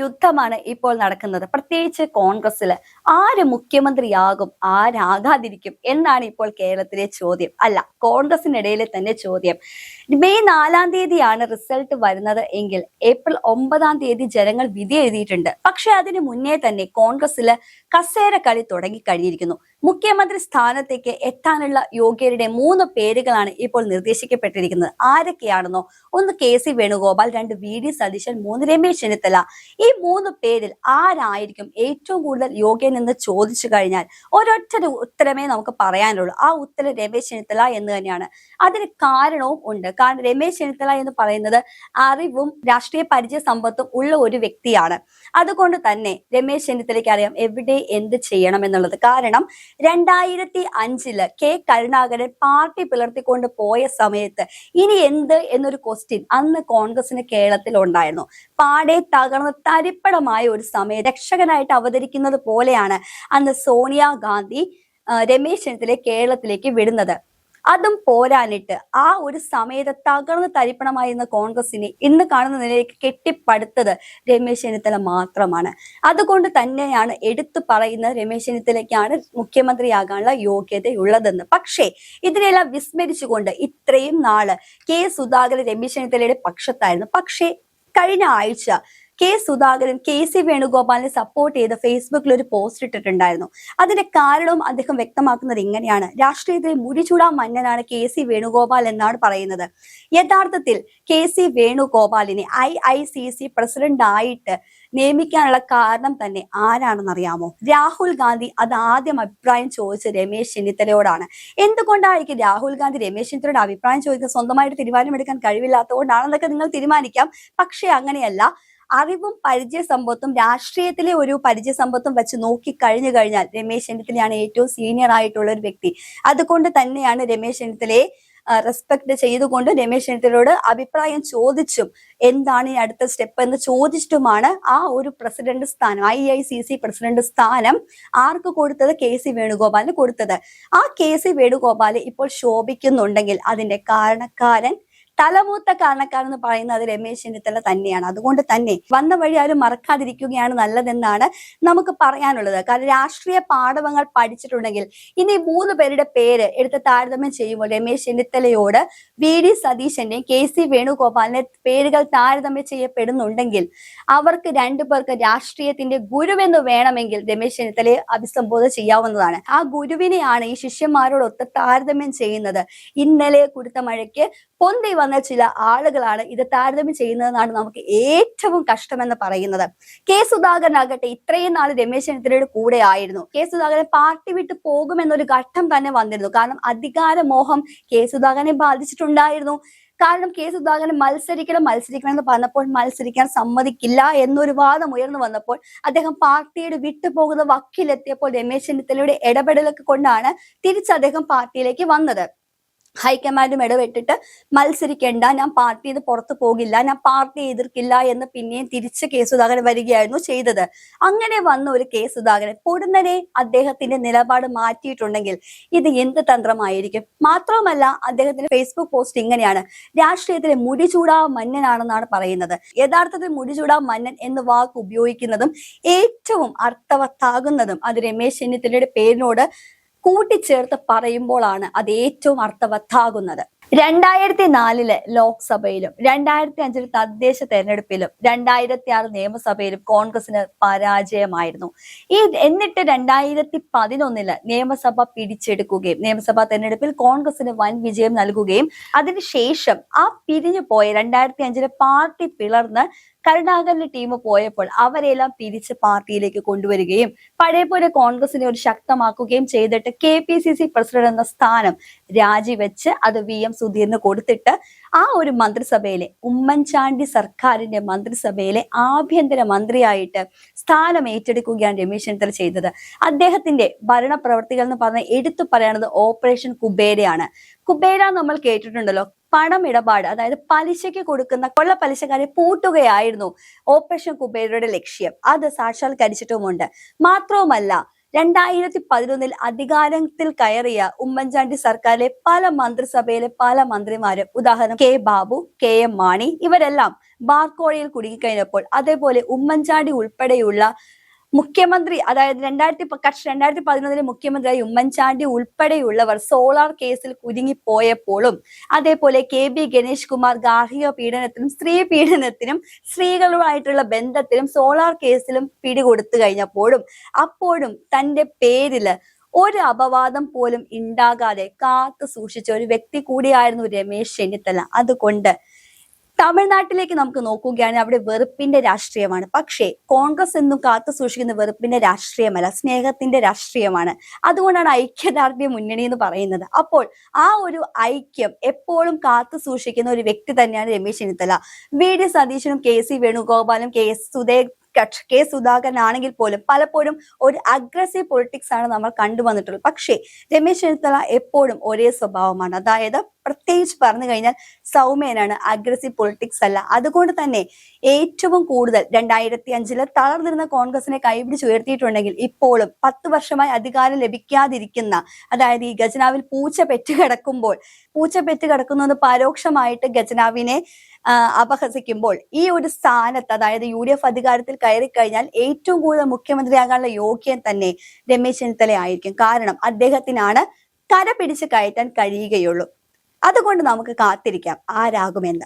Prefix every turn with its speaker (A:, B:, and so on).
A: യുദ്ധമാണ് ഇപ്പോൾ നടക്കുന്നത്. പ്രത്യേകിച്ച് കോൺഗ്രസ്സില് ആര് മുഖ്യമന്ത്രിയാകും, ആരാകാതിരിക്കും എന്നാണ് ഇപ്പോൾ കേരളത്തിലെ ചോദ്യം. അല്ല, കോൺഗ്രസിനിടയിലെ തന്നെ ചോദ്യം. മെയ് 4-ാം തീയതിയാണ് റിസൾട്ട് വരുന്നത് എങ്കിൽ ഏപ്രിൽ 9-ാം തീയതി ജനങ്ങൾ വിധി എഴുതിയിട്ടുണ്ട്. പക്ഷെ അതിന് മുന്നേ തന്നെ കോൺഗ്രസ്സില് കസേര കളി തുടങ്ങിക്കഴിഞ്ഞിരിക്കുന്നു. മുഖ്യമന്ത്രി സ്ഥാനത്തേക്ക് എത്താനുള്ള യോഗ്യരുടെ 3 പേരുകളാണ് ഇപ്പോൾ നിർദ്ദേശിക്കപ്പെട്ടിരിക്കുന്നത്. ആരൊക്കെയാണെന്നോ? 1 കെ.സി. വേണുഗോപാൽ, 2 വി.ഡി. സതീശൻ, 3 രമേശ് ചെന്നിത്തല. ഈ 3 പേരിൽ ആരായിരിക്കും ഏറ്റവും കൂടുതൽ യോഗ്യൻ എന്ന് ചോദിച്ചു കഴിഞ്ഞാൽ ഒരൊറ്റ ഉത്തരമേ നമുക്ക് പറയാനുള്ളൂ. ആ ഉത്തരം രമേശ് ചെന്നിത്തല എന്ന് തന്നെയാണ്. അതിന് കാരണവും ഉണ്ട്. കാരണം രമേശ് ചെന്നിത്തല എന്ന് പറയുന്നത് അറിവും രാഷ്ട്രീയ പരിചയ സമ്പത്തും ഉള്ള ഒരു വ്യക്തിയാണ്. അതുകൊണ്ട് തന്നെ രമേശ് ചെന്നിത്തലയ്ക്ക് അറിയാം എവിടെ എന്ത് ചെയ്യണം എന്നുള്ളത്. കാരണം 2005 കെ കരുണാകരൻ പാർട്ടി പിളർത്തിക്കൊണ്ട് പോയ സമയത്ത് ഇനി എന്ത് എന്നൊരു ക്വസ്റ്റ്യൻ അന്ന് കോൺഗ്രസിന് കേരളത്തിൽ ഉണ്ടായിരുന്നു. പാടെ തകർന്ന് തരിപ്പടമായ ഒരു സമയം രക്ഷകനായിട്ട് അവതരിക്കുന്നത് പോലെയാണ് അന്ന് സോണിയാഗാന്ധി രമേശ് ചെന്നിത്തലയെ കേരളത്തിലേക്ക് വിടുന്നത്. അതും പോരാനിട്ട് ആ ഒരു സമയത്ത് തകർന്ന് തരിപ്പണമായിരുന്ന കോൺഗ്രസിനെ ഇന്ന് കാണുന്ന നിലയിലേക്ക് കെട്ടിപ്പടുത്തത് രമേശ് ചെന്നിത്തല മാത്രമാണ്. അതുകൊണ്ട് തന്നെയാണ് എടുത്തു പറയുന്നത് രമേശ് ചെന്നിത്തലയ്ക്കാണ് മുഖ്യമന്ത്രിയാകാനുള്ള യോഗ്യതയുള്ളതെന്ന്. പക്ഷേ ഇതിനെല്ലാം വിസ്മരിച്ചുകൊണ്ട് ഇത്രയും നാള് കെ സുധാകരൻ രമേശ് ചെന്നിത്തലയുടെ പക്ഷത്തായിരുന്നു. പക്ഷേ കഴിഞ്ഞ ആഴ്ച കെ സുധാകരൻ കെ.സി. വേണുഗോപാലിനെ സപ്പോർട്ട് ചെയ്ത് ഫേസ്ബുക്കിൽ ഒരു പോസ്റ്റ് ഇട്ടിട്ടുണ്ടായിരുന്നു. അതിന്റെ കാരണവും അദ്ദേഹം വ്യക്തമാക്കുന്നത് ഇങ്ങനെയാണ്: രാഷ്ട്രീയത്തിലെ മുടിചൂടാ മന്നനാണ് കെ.സി. വേണുഗോപാൽ എന്നാണ് പറയുന്നത്. യഥാർത്ഥത്തിൽ കെ.സി. വേണുഗോപാലിനെ IICC പ്രസിഡന്റ് ആയിട്ട് നിയമിക്കാനുള്ള കാരണം തന്നെ ആരാണെന്നറിയാമോ? രാഹുൽ ഗാന്ധി അത് ആദ്യം അഭിപ്രായം ചോദിച്ചത് രമേശ് ചെന്നിത്തലയോടാണ്. എന്തുകൊണ്ടായിരിക്കും രാഹുൽ ഗാന്ധി രമേശ് ചെന്നിത്തലയുടെ അഭിപ്രായം ചോദിക്കുന്നത്? സ്വന്തമായിട്ട് തീരുമാനമെടുക്കാൻ കഴിവില്ലാത്തതുകൊണ്ടാണെന്നൊക്കെ നിങ്ങൾ തീരുമാനിക്കാം. പക്ഷെ അങ്ങനെയല്ല. അറിവും പരിചയ സമ്പത്തും രാഷ്ട്രീയത്തിലെ ഒരു പരിചയ സമ്പത്തും വെച്ച് നോക്കി കഴിഞ്ഞു കഴിഞ്ഞാൽ രമേശ് ചെന്നിത്തലയാണ് ഏറ്റവും സീനിയർ ആയിട്ടുള്ള ഒരു വ്യക്തി. അതുകൊണ്ട് തന്നെയാണ് രമേശ് ചെന്നിത്തലയെ റെസ്പെക്ട് ചെയ്തുകൊണ്ട് രമേശ് ചെന്നിത്തലയോട് അഭിപ്രായം ചോദിച്ചും എന്താണ് ഈ അടുത്ത സ്റ്റെപ്പ് എന്ന് ചോദിച്ചിട്ടുമാണ് ആ ഒരു പ്രസിഡന്റ് സ്ഥാനം, IICC പ്രസിഡന്റ് സ്ഥാനം ആർക്ക് കൊടുത്തത്? കെ.സി. വേണുഗോപാലിന് കൊടുത്തത്. ആ കെ.സി. വേണുഗോപാൽ ഇപ്പോൾ ശോഭിക്കുന്നുണ്ടെങ്കിൽ അതിന്റെ കാരണക്കാരൻ, തലമൂത്ത കാരണക്കാരൻ എന്ന് പറയുന്നത് അത് രമേശ് ചെന്നിത്തല തന്നെയാണ്. അതുകൊണ്ട് തന്നെ വന്ന വഴി ആരും മറക്കാതിരിക്കുകയാണ് നല്ലതെന്നാണ് നമുക്ക് പറയാനുള്ളത്. കാരണം രാഷ്ട്രീയ പാഠവങ്ങൾ പഠിച്ചിട്ടുണ്ടെങ്കിൽ ഇനി 3 പേരുടെ പേര് എടുത്ത് താരതമ്യം ചെയ്യുമ്പോൾ രമേശ് ചെന്നിത്തലയോട് വി.ഡി. സതീശന്റെയും കെ.സി. വേണുഗോപാലിന്റെ പേരുകൾ താരതമ്യം ചെയ്യപ്പെടുന്നുണ്ടെങ്കിൽ അവർക്ക് 2 പേർക്ക് രാഷ്ട്രീയത്തിന്റെ ഗുരുവെന്ന് വേണമെങ്കിൽ രമേശ് ചെന്നിത്തലയെ അഭിസംബോധന ചെയ്യാവുന്നതാണ്. ആ ഗുരുവിനെയാണ് ഈ ശിഷ്യന്മാരോടൊത്ത് താരതമ്യം ചെയ്യുന്നത്. ഇന്നലെ കൊടുത്ത മഴയ്ക്ക് പൊന്തി വന്ന ചില ആളുകളാണ് ഇത് താരതമ്യം ചെയ്യുന്നതെന്നാണ് നമുക്ക് ഏറ്റവും കഷ്ടമെന്ന് പറയുന്നത്. കെ സുധാകരനാകട്ടെ ഇത്രയും നാൾ രമേശ് ചെന്നിത്തലയുടെ കൂടെ ആയിരുന്നു. കെ സുധാകരൻ പാർട്ടി വിട്ട് പോകുമെന്നൊരു ഘട്ടം തന്നെ വന്നിരുന്നു. കാരണം അധികാരമോഹം കെ സുധാകരനെ ബാധിച്ചിട്ടുണ്ടായിരുന്നു. കാരണം കെ സുധാകരൻ മത്സരിക്കണം എന്ന് പറഞ്ഞപ്പോൾ മത്സരിക്കാൻ സമ്മതിക്കില്ല എന്നൊരു വാദം ഉയർന്നു വന്നപ്പോൾ അദ്ദേഹം പാർട്ടിയുടെ വിട്ടുപോകുന്ന വക്കിലെത്തിയപ്പോൾ രമേശ് ചെന്നിത്തലയുടെ ഇടപെടലൊക്കെ കൊണ്ടാണ് തിരിച്ച് അദ്ദേഹം പാർട്ടിയിലേക്ക് വന്നത്. ഹൈക്കമാൻഡും ഇടപെട്ടിട്ട് മത്സരിക്കേണ്ട, ഞാൻ പാർട്ടിയിൽ പുറത്തു പോകില്ല, ഞാൻ പാർട്ടിയെ എതിർക്കില്ല എന്ന് പിന്നെയും തിരിച്ച് കെ സുധാകരൻ വരികയായിരുന്നു ചെയ്തത്. അങ്ങനെ വന്ന ഒരു കെ സുധാകരൻ പൊടുന്നനെ അദ്ദേഹത്തിന്റെ നിലപാട് മാറ്റിയിട്ടുണ്ടെങ്കിൽ ഇത് എന്ത് തന്ത്രമായിരിക്കും? മാത്രവുമല്ല അദ്ദേഹത്തിന്റെ ഫേസ്ബുക്ക് പോസ്റ്റ് ഇങ്ങനെയാണ്: രാഷ്ട്രീയത്തിലെ മുടിചൂടാ മന്നനാണെന്നാണ് പറയുന്നത്. യഥാർത്ഥത്തിൽ മുടിചൂടാ മന്നൻ എന്ന വാക്ക് ഉപയോഗിക്കുന്നതും ഏറ്റവും അർത്ഥവത്താകുന്നതും അത് രമേശ് ചെന്നിത്തലയുടെ പേരിനോട് കൂട്ടിച്ചേർത്ത് പറയുമ്പോഴാണ് അത് ഏറ്റവും അർത്ഥവത്താകുന്നത്. 2004 ലോക്സഭയിലും 2005 തദ്ദേശ തെരഞ്ഞെടുപ്പിലും 2006 നിയമസഭയിലും കോൺഗ്രസിന് പരാജയമായിരുന്നു. എന്നിട്ട് 2011 നിയമസഭ പിടിച്ചെടുക്കുകയും നിയമസഭാ തെരഞ്ഞെടുപ്പിൽ കോൺഗ്രസിന് വൻ വിജയം നൽകുകയും അതിനുശേഷം ആ പിരിഞ്ഞു പോയ 2005 പാർട്ടി പിളർന്ന് കരുണാകരന്റെ ടീം പോയപ്പോൾ അവരെല്ലാം തിരിച്ച് പാർട്ടിയിലേക്ക് കൊണ്ടുവരികയും പഴയപോലെ കോൺഗ്രസിനെ ഒരു ശക്തമാക്കുകയും ചെയ്തിട്ട് KPCC പ്രസിഡന്റ് എന്ന സ്ഥാനം രാജിവെച്ച് അത് VM സുധീറിന് കൊടുത്തിട്ട് ആ ഒരു മന്ത്രിസഭയിലെ ഉമ്മൻചാണ്ടി സർക്കാരിന്റെ മന്ത്രിസഭയിലെ ആഭ്യന്തര മന്ത്രിയായിട്ട് സ്ഥാനം ഏറ്റെടുക്കുകയാണ് രമേശ് ചെന്നിത്തല ചെയ്തത്. അദ്ദേഹത്തിന്റെ ഭരണ പ്രവർത്തികൾ എന്ന് പറഞ്ഞാൽ എടുത്തു പറയുന്നത് ഓപ്പറേഷൻ കുബേരയാണ്. കുബേര നമ്മൾ കേട്ടിട്ടുണ്ടല്ലോ. പണമിടപാട്, അതായത് പലിശയ്ക്ക് കൊടുക്കുന്ന കൊള്ള പലിശക്കാരെ പൂട്ടുകയായിരുന്നു ഓപ്പറേഷൻ കുബേരയുടെ ലക്ഷ്യം. അത് സാക്ഷാത്കരിച്ചിട്ടുമുണ്ട്. മാത്രവുമല്ല 2011 അധികാരത്തിൽ കയറിയ ഉമ്മൻചാണ്ടി സർക്കാരിലെ പല മന്ത്രിസഭയിലെ പല മന്ത്രിമാരും, ഉദാഹരണം K Babu, K M Mani, ഇവരെല്ലാം ബാർക്കോഴയിൽ കുടുങ്ങിക്കഴിഞ്ഞപ്പോൾ അതേപോലെ ഉമ്മൻചാണ്ടി ഉൾപ്പെടെയുള്ള മുഖ്യമന്ത്രി, അതായത് 2011 മുഖ്യമന്ത്രിയായി ഉമ്മൻചാണ്ടി ഉൾപ്പെടെയുള്ളവർ സോളാർ കേസിൽ കുരുങ്ങിപ്പോയപ്പോഴും, അതേപോലെ KB ഗണേഷ് കുമാർ ഗാർഹിക പീഡനത്തിനും സ്ത്രീ പീഡനത്തിനും സ്ത്രീകളുമായിട്ടുള്ള ബന്ധത്തിലും സോളാർ കേസിലും പിടികൊടുത്തു കഴിഞ്ഞപ്പോഴും അപ്പോഴും തന്റെ പേരില് ഒരു അപവാദം പോലും ഉണ്ടാകാതെ കാത്തു സൂക്ഷിച്ച ഒരു വ്യക്തി കൂടിയായിരുന്നു രമേശ് ചെന്നിത്തല. അതുകൊണ്ട് തമിഴ്നാട്ടിലേക്ക് നമുക്ക് നോക്കുകയാണെങ്കിൽ അവിടെ വെറുപ്പിന്റെ രാഷ്ട്രീയമാണ്. പക്ഷേ കോൺഗ്രസ് എന്നും കാത്തു സൂക്ഷിക്കുന്ന വെറുപ്പിന്റെ രാഷ്ട്രീയമല്ല, സ്നേഹത്തിന്റെ രാഷ്ട്രീയമാണ്. അതുകൊണ്ടാണ് ഐക്യദാർഢ്യ മുന്നണി എന്ന് പറയുന്നത്. അപ്പോൾ ആ ഒരു ഐക്യം എപ്പോഴും കാത്തു സൂക്ഷിക്കുന്ന ഒരു വ്യക്തി തന്നെയാണ് രമേശ് ചെന്നിത്തല. VD സതീശനും KC വേണുഗോപാലും കെ സുധാകരൻ ആണെങ്കിൽ പോലും പലപ്പോഴും ഒരു അഗ്രസീവ് പൊളിറ്റിക്സ് ആണ് നമ്മൾ കണ്ടുവന്നിട്ടുള്ളത്. പക്ഷേ രമേശ് ചെന്നിത്തല എപ്പോഴും ഒരേ സ്വഭാവമാണ്. അതായത് പ്രത്യേകിച്ച് പറഞ്ഞു കഴിഞ്ഞാൽ സൗമ്യനാണ്, അഗ്രസീവ് പൊളിറ്റിക്സ് അല്ല. അതുകൊണ്ട് തന്നെ ഏറ്റവും കൂടുതൽ 2005 തളർന്നിരുന്ന കോൺഗ്രസിനെ കൈപിടിച്ച് ഉയർത്തിയിട്ടുണ്ടെങ്കിൽ ഇപ്പോഴും 10 വർഷമായി അധികാരം ലഭിക്കാതിരിക്കുന്ന, അതായത് ഈ ഖജനാവിൽ പൂച്ച പെറ്റ് കിടക്കുന്നത് പരോക്ഷമായിട്ട് ഖജനാവിനെ അപഹസിക്കുമ്പോൾ ഈ ഒരു സ്ഥാനത്ത്, അതായത് UDF അധികാരത്തിൽ കയറി കഴിഞ്ഞാൽ ഏറ്റവും കൂടുതൽ മുഖ്യമന്ത്രിയാകാനുള്ള യോഗ്യൻ തന്നെ രമേശ് ചെന്നിത്തല ആയിരിക്കും. കാരണം അദ്ദേഹത്തിനാണ് കര പിടിച്ച് കയറ്റാൻ കഴിയുകയുള്ളൂ. അതുകൊണ്ട് നമുക്ക് കാത്തിരിക്കാം ആരാകുമെന്ന്.